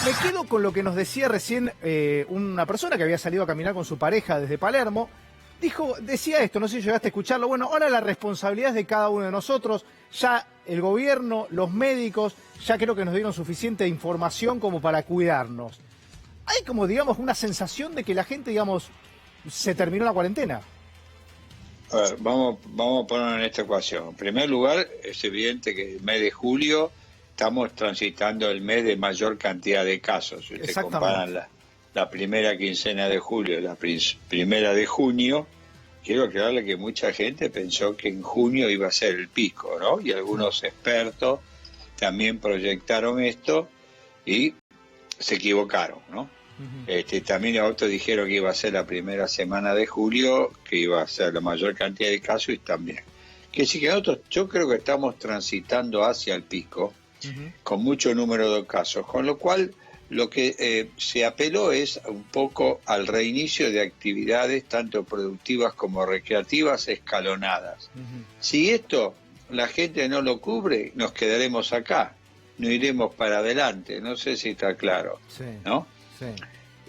Me quedo con lo que nos decía recién una persona que había salido a caminar con su pareja desde Palermo. Decía esto, no sé si llegaste a escucharlo. Bueno, ahora la responsabilidad es de cada uno de nosotros. Ya el gobierno, los médicos, ya creo que nos dieron suficiente información como para cuidarnos. Hay como, digamos, una sensación de que la gente, digamos, se terminó la cuarentena. A ver, vamos a poner en esta ecuación. En primer lugar, es evidente que el mes de julio estamos transitando el mes de mayor cantidad de casos. Si ustedes comparan la primera quincena de julio y la primera de junio, quiero aclararle que mucha gente pensó que en junio iba a ser el pico, ¿no? Y algunos expertos también proyectaron esto y se equivocaron, ¿no? También otros dijeron que iba a ser la primera semana de julio, que iba a ser la mayor cantidad de casos y también. Que sí que nosotros, yo creo que estamos transitando hacia el pico, con mucho número de casos, con lo cual lo que se apeló es un poco al reinicio de actividades tanto productivas como recreativas escalonadas. Si esto la gente no lo cubre, nos quedaremos acá, no iremos para adelante, no sé si está claro, ¿no? Sí.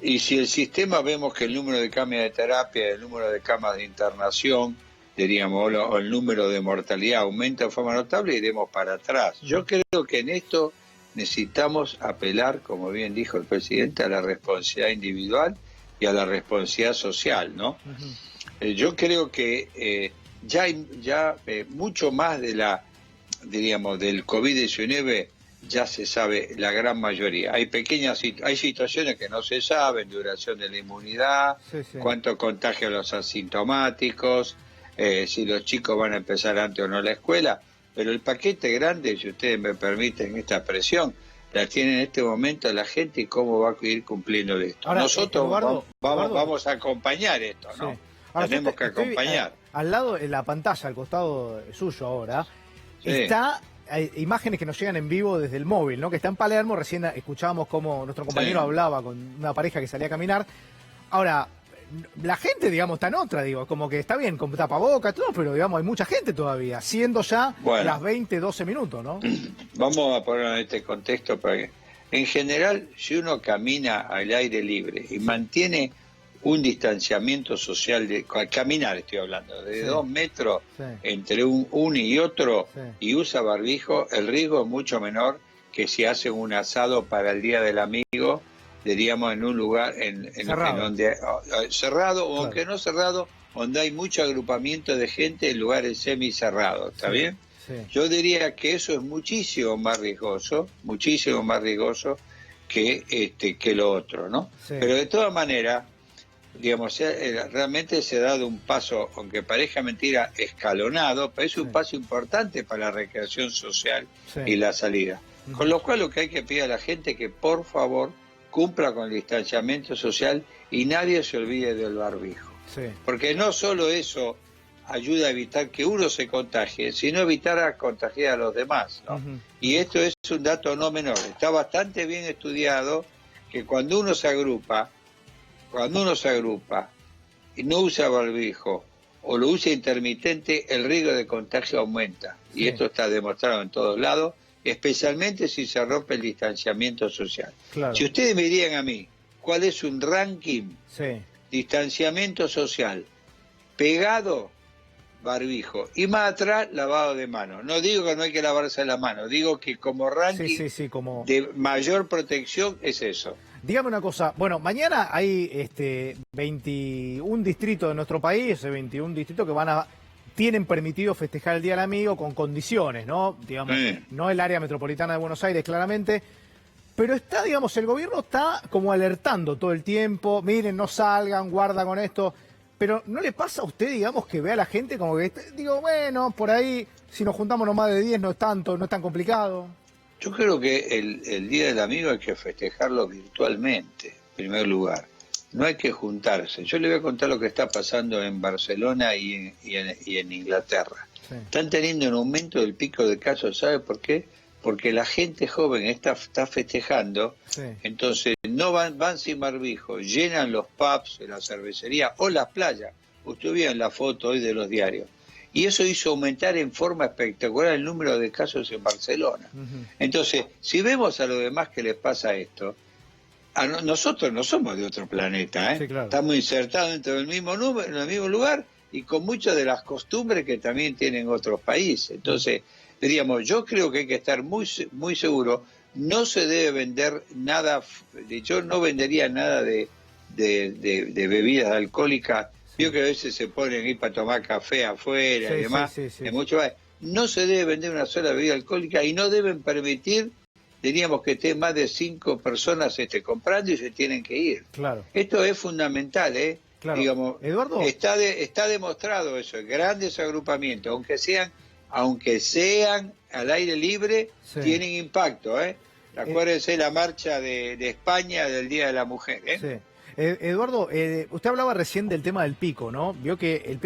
Y si el sistema vemos que el número de camas de terapia, el número de camas de internación, diríamos, o el número de mortalidad aumenta de forma notable, iremos para atrás. Yo creo que en esto necesitamos apelar, como bien dijo el presidente, a la responsabilidad individual y a la responsabilidad social, ¿no? Yo creo que ya mucho más de del COVID-19 ya se sabe la gran mayoría. Hay situaciones que no se saben, duración de la inmunidad, cuánto contagio los asintomáticos, si los chicos van a empezar antes o no la escuela, pero el paquete grande, si ustedes me permiten esta presión, la tiene en este momento la gente y cómo va a ir cumpliendo esto. Ahora, nosotros Eduardo, vamos a acompañar esto, ¿no? Sí. Ahora, tenemos que acompañar. Al lado, en la pantalla, al costado suyo ahora, está... Hay imágenes que nos llegan en vivo desde el móvil, ¿no? Que está en Palermo, recién escuchábamos cómo nuestro compañero hablaba con una pareja que salía a caminar. Ahora, la gente, digamos, está en otra, como que está bien, con tapabocas, todo, pero digamos, hay mucha gente todavía, siendo ya las 12 minutos, ¿no? Vamos a ponerlo en este contexto para que, en general, si uno camina al aire libre y mantiene un distanciamiento social, caminar estoy hablando, de 2 metros entre uno y otro, y usa barbijo, el riesgo es mucho menor que si hace un asado para el Día del Amigo, diríamos en un lugar cerrado, o aunque no cerrado, donde hay mucho agrupamiento de gente en lugares semicerrados, ¿está bien? Yo diría que eso es muchísimo más riesgoso que lo otro, ¿no? Pero de todas maneras, digamos, realmente se ha dado un paso, aunque parezca mentira, escalonado, pero es un paso importante para la recreación social y la salida. Con lo cual lo que hay que pedir a la gente es que por favor cumpla con el distanciamiento social y nadie se olvide del barbijo. Porque no solo eso ayuda a evitar que uno se contagie, sino evitar a contagiar a los demás, ¿no? Y esto es un dato no menor. Está bastante bien estudiado que cuando uno se agrupa y no usa barbijo o lo usa intermitente, el riesgo de contagio aumenta. Y esto está demostrado en todos lados, especialmente si se rompe el distanciamiento social. Si ustedes me dirían a mí, ¿cuál es un ranking? Distanciamiento social, pegado, barbijo, y más atrás, lavado de manos. No digo que no hay que lavarse la mano, digo que como ranking de mayor protección es eso. Dígame una cosa, bueno, mañana hay 21 distritos de nuestro país, 21 distritos que tienen permitido festejar el Día del Amigo con condiciones, ¿no? Digamos, no el área metropolitana de Buenos Aires, claramente, pero está, digamos, el gobierno está como alertando todo el tiempo, miren, no salgan, guarda con esto, pero ¿no le pasa a usted, digamos, que ve a la gente como que, bueno, por ahí, si nos juntamos no más de 10 no es tanto, no es tan complicado? Yo creo que el Día del Amigo hay que festejarlo virtualmente, en primer lugar. No hay que juntarse. Yo le voy a contar lo que está pasando en Barcelona y en Inglaterra. Están teniendo un aumento del pico de casos, ¿sabe por qué? Porque la gente joven está festejando, entonces no van sin barbijo, llenan los pubs, la cervecería o las playas. Usted vio en la foto hoy de los diarios. Y eso hizo aumentar en forma espectacular el número de casos en Barcelona. Entonces, si vemos a los demás que les pasa esto, nosotros no somos de otro planeta, ¿eh? Sí, claro. Estamos insertados dentro del mismo número, en el mismo lugar y con muchas de las costumbres que también tienen otros países. Entonces, diríamos, yo creo que hay que estar muy, muy seguro. No se debe vender nada, yo no vendería nada de bebidas alcohólicas. Sí. Vio que a veces se ponen ir para tomar café afuera y demás. No se debe vender una sola bebida alcohólica y no deben permitir, diríamos, que esté más de 5 personas comprando y se tienen que ir. Claro. Esto es fundamental, ¿eh? Claro. Digamos, Eduardo. Está demostrado eso, grandes agrupamientos, aunque sean al aire libre, sí, tienen impacto, ¿eh? Acuérdense la marcha de España del Día de la Mujer, ¿eh? Sí. Eduardo, usted hablaba recién del tema del pico, ¿no? Vio que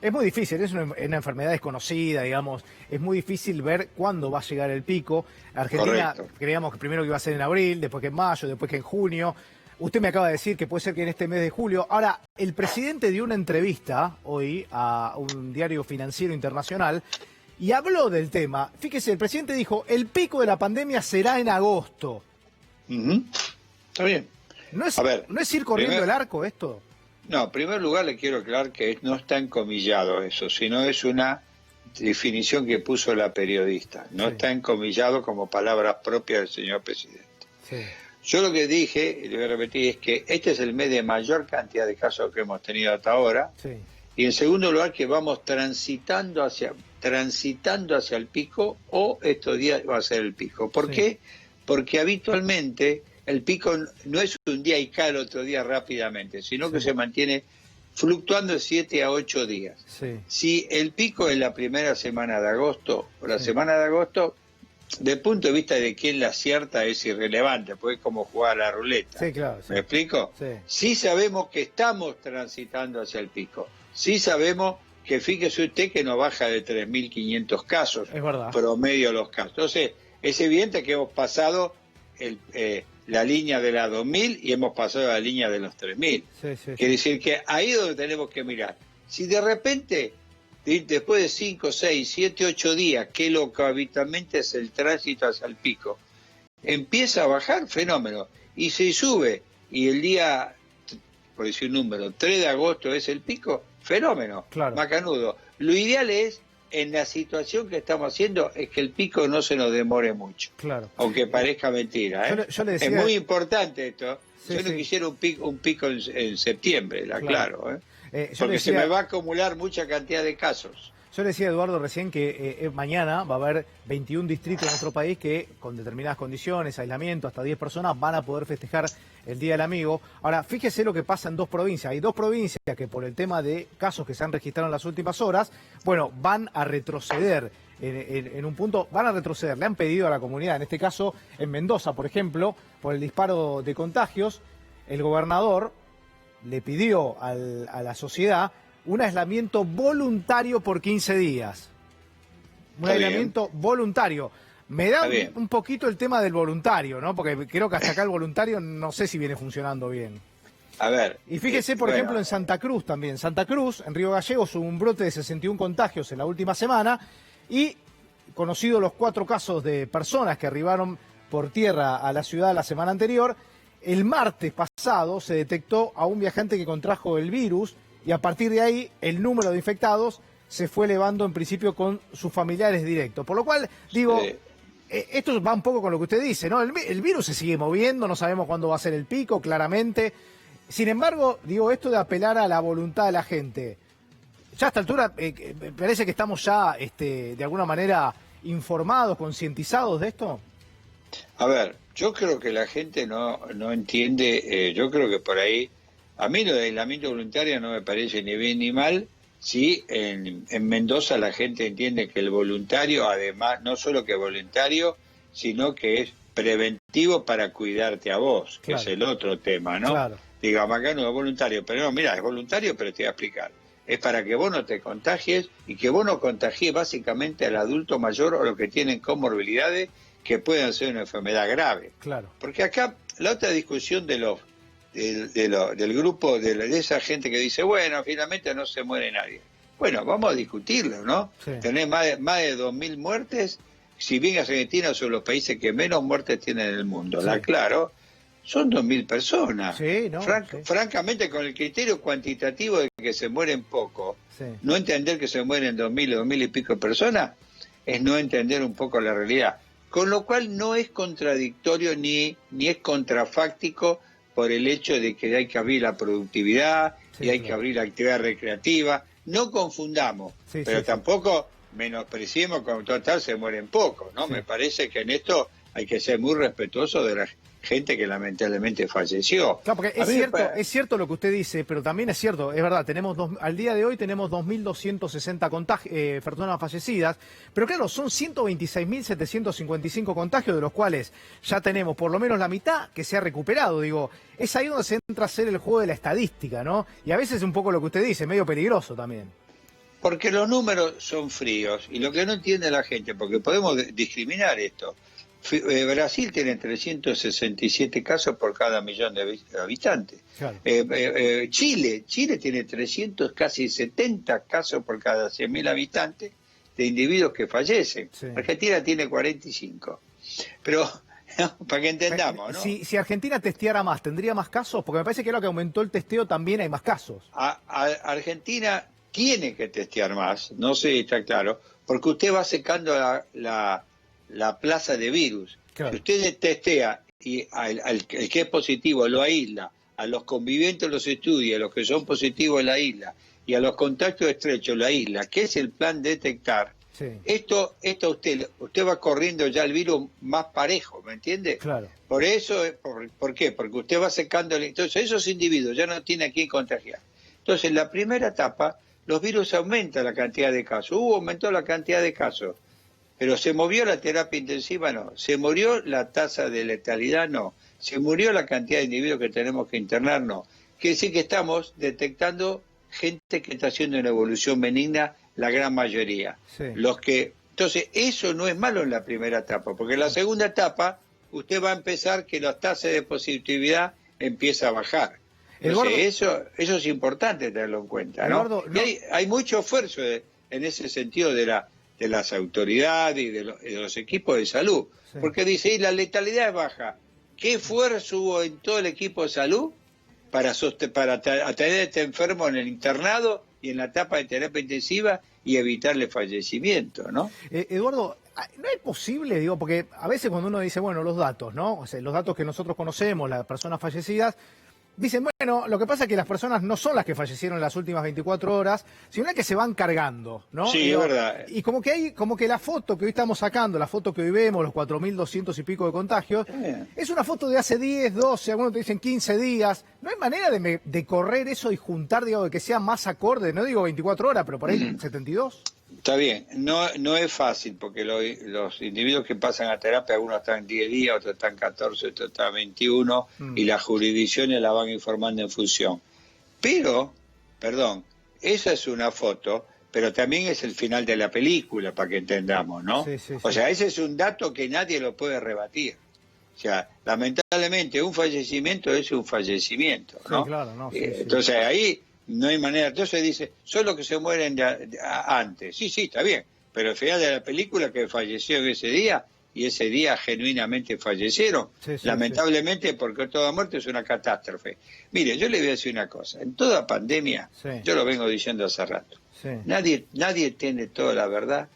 es muy difícil, es una enfermedad desconocida, digamos, es muy difícil ver cuándo va a llegar el pico. Argentina, correcto, creíamos que primero que iba a ser en abril, después que en mayo, después que en junio. Usted me acaba de decir que puede ser que en este mes de julio. Ahora, el presidente dio una entrevista hoy a un diario financiero internacional y habló del tema. Fíjese, el presidente dijo, el pico de la pandemia será en agosto. Está bien. ¿No es ir corriendo el arco esto? No, en primer lugar le quiero aclarar que no está encomillado eso, sino es una definición que puso la periodista. No está encomillado como palabras propias del señor presidente. Sí. Yo lo que dije, y le voy a repetir, es que este es el mes de mayor cantidad de casos que hemos tenido hasta ahora. Sí. Y en segundo lugar, que vamos transitando hacia el pico, o estos días va a ser el pico. ¿Por qué? Porque habitualmente el pico no es un día y cae el otro día rápidamente, sino que se mantiene fluctuando de 7 a 8 días. Sí. Si el pico es la primera semana de agosto, o la semana de agosto, desde el punto de vista de quién la acierta es irrelevante, porque es como jugar a la ruleta. Sí, claro. Sí. ¿Me explico? Sí. Sí sabemos que estamos transitando hacia el pico. Sí sabemos que, fíjese usted, que no baja de 3.500 casos. Es verdad. Promedio los casos. Entonces, es evidente que hemos pasado la línea de la 2.000 y hemos pasado la línea de los 3.000. Quiere decir que ahí es donde tenemos que mirar. Si de repente, después de 5, 6, 7, 8 días, que es lo que habitualmente es el tránsito hacia el pico, empieza a bajar, fenómeno, y se sube, y el día, por decir un número, 3 de agosto es el pico, fenómeno, claro, macanudo. Lo ideal es, en la situación que estamos haciendo, es que el pico no se nos demore mucho. Claro. Aunque parezca mentira, ¿eh? Yo le decía... Es muy importante esto. Sí, yo no quisiera un pico en septiembre, claro, ¿eh? Porque se me va a acumular mucha cantidad de casos. Yo le decía a Eduardo recién que mañana va a haber 21 distritos en nuestro país que con determinadas condiciones, aislamiento, hasta 10 personas van a poder festejar el Día del Amigo. Ahora, fíjese lo que pasa en 2 provincias. Hay 2 provincias que por el tema de casos que se han registrado en las últimas horas, bueno, van a retroceder en un punto, van a retroceder. Le han pedido a la comunidad, en este caso en Mendoza, por ejemplo, por el disparo de contagios, el gobernador le pidió a la sociedad un aislamiento voluntario por 15 días. Un aislamiento voluntario. Me da un poquito el tema del voluntario, ¿no? Porque creo que hasta acá el voluntario no sé si viene funcionando bien. A ver. Y fíjese, por ejemplo, en Santa Cruz también. Santa Cruz, en Río Gallegos, hubo un brote de 61 contagios en la última semana y conocidos los 4 casos de personas que arribaron por tierra a la ciudad la semana anterior, el martes pasado se detectó a un viajante que contrajo el virus y a partir de ahí el número de infectados se fue elevando en principio con sus familiares directos. Por lo cual, digo, esto va un poco con lo que usted dice, ¿no? El virus se sigue moviendo, no sabemos cuándo va a ser el pico, claramente. Sin embargo, digo, esto de apelar a la voluntad de la gente, ya a esta altura me parece que estamos ya, de alguna manera, informados, concientizados de esto. A ver, yo creo que la gente no entiende, yo creo que por ahí, a mí lo de aislamiento voluntario no me parece ni bien ni mal, si en Mendoza la gente entiende que el voluntario, además, no solo que es voluntario, sino que es preventivo para cuidarte a vos, que es el otro tema, ¿no? Claro. Digamos, acá no es voluntario, pero no, mira, es voluntario, pero te voy a explicar. Es para que vos no te contagies y que vos no contagies básicamente al adulto mayor o los que tienen comorbilidades que puedan ser una enfermedad grave. Claro. Porque acá la otra discusión del grupo, de esa gente que dice, bueno, finalmente no se muere nadie. Bueno, vamos a discutirlo, ¿no? Sí. Tenés más de 2.000 muertes, si bien Argentina son los países que menos muertes tienen en el mundo, sí. Claro. son 2.000 personas. Sí, no, sí. Francamente, con el criterio cuantitativo de que se mueren poco, Sí. no entender que se mueren 2.000 o 2.000 y pico de personas es no entender un poco la realidad. Con lo cual no es contradictorio ni es contrafáctico por el hecho de que hay que abrir la productividad y hay que abrir la actividad recreativa. No confundamos, pero tampoco menospreciemos que en total se mueren pocos, ¿no? Me parece que en esto hay que ser muy respetuoso de la gente que lamentablemente falleció. Claro, porque es cierto lo que usted dice, pero también es cierto, es verdad, al día de hoy tenemos 2.260 personas fallecidas, pero claro, son 126.755 contagios, de los cuales ya tenemos por lo menos la mitad que se ha recuperado. Digo, es ahí donde se entra a hacer el juego de la estadística, ¿no? Y a veces es un poco lo que usted dice, medio peligroso también. Porque los números son fríos, y lo que no entiende la gente, porque podemos discriminar esto. Brasil tiene 367 casos por cada millón de habitantes. Claro. Chile tiene 300, casi 70 casos por cada 100.000 habitantes de individuos que fallecen. Sí. Argentina tiene 45. Pero, no, para que entendamos, ¿no? Si Argentina testeara más, ¿tendría más casos? Porque me parece que ahora que aumentó el testeo también hay más casos. Argentina tiene que testear más, no sé si está claro, porque usted va secando la plaza de virus. Claro. Si usted testea y el que es positivo lo aísla, a los convivientes los estudia, a los que son positivos la isla y a los contactos estrechos la isla, que es el plan de detectar, sí. Esto usted va corriendo ya el virus más parejo, ¿me entiende? Claro. Por eso, ¿por qué? Porque usted va secando, entonces esos individuos ya no tienen a quién contagiar. Entonces en la primera etapa los virus aumentan la cantidad de casos, aumentó la cantidad de casos. Pero ¿se movió la terapia intensiva? No. ¿Se murió la tasa de letalidad? No. ¿Se murió la cantidad de individuos que tenemos que internar? No. Quiere decir que estamos detectando gente que está haciendo una evolución benigna, la gran mayoría. Sí. Entonces, eso no es malo en la primera etapa, porque en la segunda etapa usted va a empezar que las tasas de positividad empieza a bajar. Entonces, eso es importante tenerlo en cuenta, ¿no? Eduardo, y hay mucho esfuerzo en ese sentido de las autoridades y de los equipos de salud, sí. Porque dice, la letalidad es baja. ¿Qué esfuerzo hubo en todo el equipo de salud para atender a este enfermo en el internado y en la etapa de terapia intensiva y evitarle fallecimiento, ¿no? Eduardo, no es posible, digo, porque a veces cuando uno dice, bueno, los datos, ¿no? O sea, los datos que nosotros conocemos, las personas fallecidas, dicen, bueno, lo que pasa es que las personas no son las que fallecieron en las últimas 24 horas, sino que se van cargando, ¿no? Sí, es verdad. Y como que la foto que hoy estamos sacando, la foto que hoy vemos, los 4.200 y pico de contagios, es una foto de hace 10, 12, algunos te dicen 15 días. No hay manera de correr eso y juntar, digo, de que sea más acorde, no digo 24 horas, pero por ahí 72. Está bien, no es fácil, porque los individuos que pasan a terapia, algunos están 10 días, otros están 14, otros están 21, y las jurisdicciones la van informando en función. Pero, esa es una foto, pero también es el final de la película, para que entendamos, ¿no? Sí, sí, sí. O sea, ese es un dato que nadie lo puede rebatir. O sea, lamentablemente un fallecimiento es un fallecimiento, ¿no? Sí, claro, no, sí, entonces ahí no hay manera. Entonces dice, son los que se mueren antes. Sí, está bien, pero al final de la película que falleció en ese día, y ese día genuinamente fallecieron, lamentablemente, porque toda muerte es una catástrofe. Mire, yo le voy a decir una cosa, en toda pandemia, yo lo vengo diciendo hace rato, nadie tiene toda la verdad,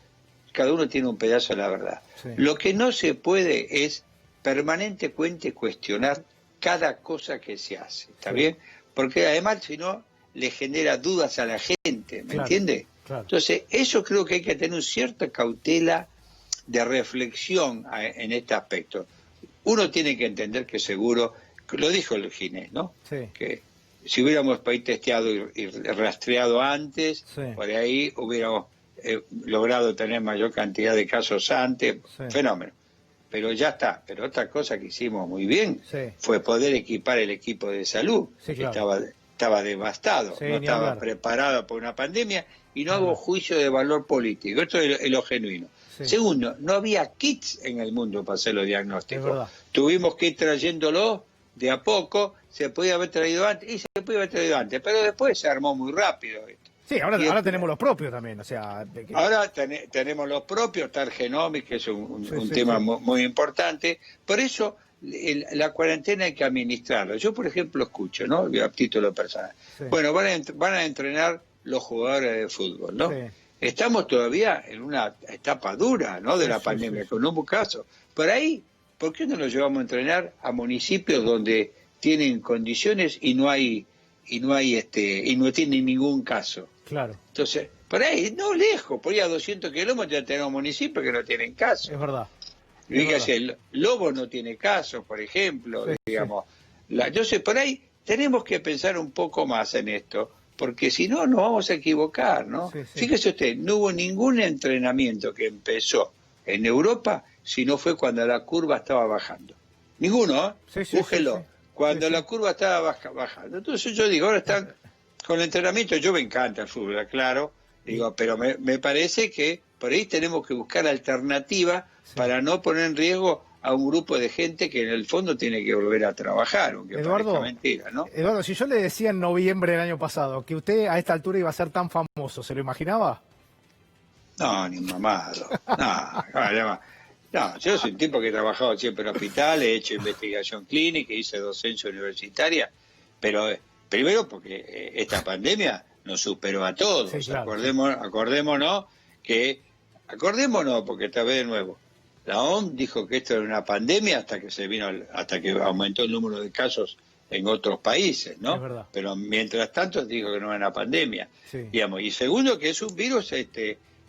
cada uno tiene un pedazo de la verdad. Lo que no se puede es permanentemente cuestionar cada cosa que se hace, ¿está bien? Porque además, si no, le genera dudas a la gente, ¿me entiende? Claro. Entonces, eso creo que hay que tener una cierta cautela de reflexión en este aspecto. Uno tiene que entender que seguro, lo dijo el Ginés, ¿no? Sí. Que si hubiéramos testeado y rastreado antes, por ahí hubiéramos logrado tener mayor cantidad de casos antes, fenómeno. Pero ya está. Pero otra cosa que hicimos muy bien fue poder equipar el equipo de salud, que estaba devastado, no estaba preparado por una pandemia, y no hago juicio de valor político. Esto es lo genuino. Segundo, no había kits en el mundo para hacer los diagnósticos. Tuvimos que ir trayéndolo de a poco, se podía haber traído antes, pero después se armó muy rápido esto. Sí, ahora tenemos los propios también, o sea... Ahora tenemos los propios, está el Genomics, que es un tema muy importante. Por eso la cuarentena hay que administrarla. Yo, por ejemplo, escucho, ¿no? A título personal. Sí. Bueno, van a entrenar los jugadores de fútbol, ¿no? Sí. Estamos todavía en una etapa dura, ¿no? De la pandemia, con un caso. Por ahí, ¿por qué no nos llevamos a entrenar a municipios donde tienen condiciones y no tienen ningún caso? Claro. Entonces, por ahí, no lejos, por ahí a 200 kilómetros ya tenemos municipios que no tienen caso. Es verdad. Fíjate, el Lobo no tiene caso, por ejemplo, digamos. Entonces, por ahí tenemos que pensar un poco más en esto, porque si no, nos vamos a equivocar, ¿no? Fíjese usted, no hubo ningún entrenamiento que empezó en Europa si no fue cuando la curva estaba bajando. Ninguno, ¿eh? Búsquelo. Cuando la curva estaba bajando. Entonces yo digo, ahora están con el entrenamiento, yo me encanta el fútbol, claro, digo, pero me parece que por ahí tenemos que buscar alternativas para no poner en riesgo a un grupo de gente que en el fondo tiene que volver a trabajar, aunque parezca mentira, ¿no? Eduardo, si yo le decía en noviembre del año pasado que usted a esta altura iba a ser tan famoso, ¿se lo imaginaba? No, ni mamado. No, yo soy un tipo que he trabajado siempre en hospitales, he hecho investigación clínica, hice docencia universitaria, pero primero porque esta pandemia nos superó a todos. Sí, claro. Acordémonos, porque esta vez de nuevo, la OMS dijo que esto era una pandemia hasta que aumentó el número de casos en otros países, ¿no? Es verdad. Pero mientras tanto dijo que no era una pandemia, digamos. Y segundo, que es un virus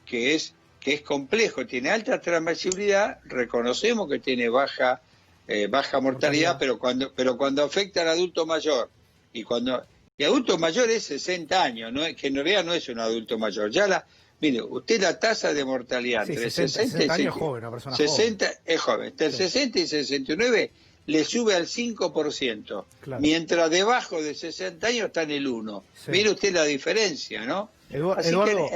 que es complejo, tiene alta transmisibilidad, reconocemos que tiene baja mortalidad, pero cuando afecta al adulto mayor y adulto mayor es 60 años, ¿no? Que en realidad no es un adulto mayor. Mire, usted la tasa de mortalidad entre 60 años es joven, una persona 60 joven. Es joven, entre 60 y 69 le sube al 5%, claro. Mientras debajo de 60 años está en el 1%. Mire usted la diferencia, ¿no? Eduardo,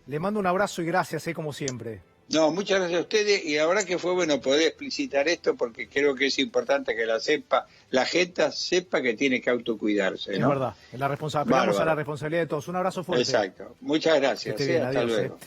le mando un abrazo y gracias, como siempre. No, muchas gracias a ustedes, y la verdad que fue bueno poder explicitar esto porque creo que es importante que la gente sepa que tiene que autocuidarse, ¿no? Es verdad, vamos a la responsabilidad de todos. Un abrazo fuerte. Exacto, muchas gracias, hasta luego.